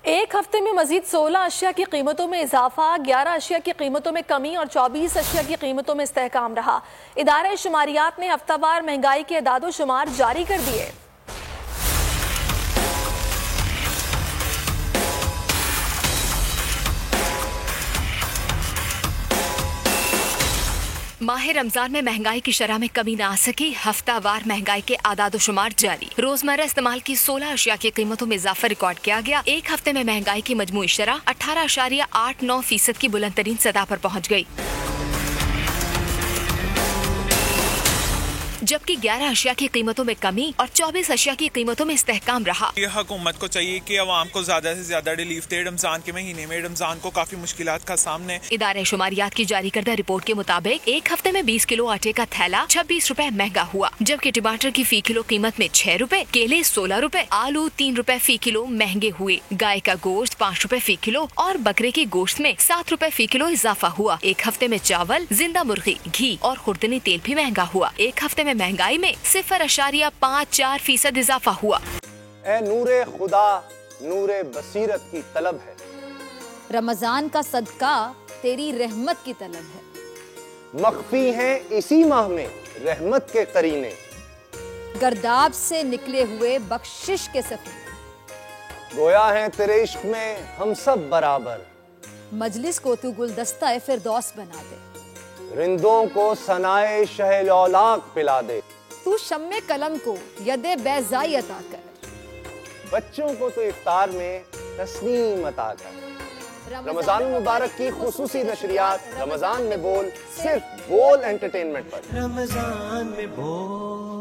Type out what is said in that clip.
एक हफ्ते में मजीद 16 अशिया की कीमतों में इजाफा, 11 अशिया की कीमतों में कमी और 24 अशिया की कीमतों में इस्तेहकाम रहा। इदारे शुमारियात ने हफ्तावार महंगाई के अदादो शुमार जारी कर दिए। माह रमजान में महंगाई की शरह में कमी न आ सकी, हफ्तावार महंगाई के आदादो शुमार जारी। रोजमर्रा इस्तेमाल की 16 अशिया की कीमतों में इजाफा रिकॉर्ड किया गया। एक हफ्ते में महंगाई की मजमूई शरह 18.89% की बुलंद तरीन सतह पर पहुँच गयी, जबकि 11 अशिया की कीमतों में कमी और 24 अशिया की कीमतों में इस्तेहकाम रहा। ये हुकूमत को चाहिए कि अवाम को ज्यादा से ज्यादा रिलीफ दे। रमजान के महीने में रमजान को काफी मुश्किलात का सामने। इदारे शुमारियात की जारी करदा रिपोर्ट के मुताबिक एक हफ्ते में 20 किलो आटे का थैला 26 रुपए महंगा हुआ, जबकि टमाटर की फी किलो कीमत में 6 रुपए, केले 16 रुपए, आलू 3 रुपए फी किलो महंगे हुए। गाय का गोश्त 5 रुपए फी किलो और बकरे की गोश्त में 7 रुपए फी किलो इजाफा हुआ। एक हफ्ते में चावल, जिंदा मुर्गी, घी और खुर्दनी तेल भी महंगा हुआ। एक हफ्ते में महंगाई में 0.54% इजाफा हुआ। ए नूरे खुदा, नूरे बसीरत की तलब है, रमजान का सदका तेरी रहमत की तलब है। मख्फी हैं इसी माह में रहमत के करीने, गर्दाब से निकले हुए बख्शिश के सफीने। गोया है तेरे इश्क में हम सब बराबर, मजलिस को तू गुलदस्ता फिरदौस बना दे। रिंदों को सनाए शहलौलाक पिला दे, तू शम्मे कलम को यदे बैज़ाई अता कर। बच्चों को तो इफ्तार में तस्नीम अता कर। रमजान मुबारक की खुसूसी नशरियात रमजान में बोल, सिर्फ बोल एंटरटेनमेंट पर। रमजान में बोल।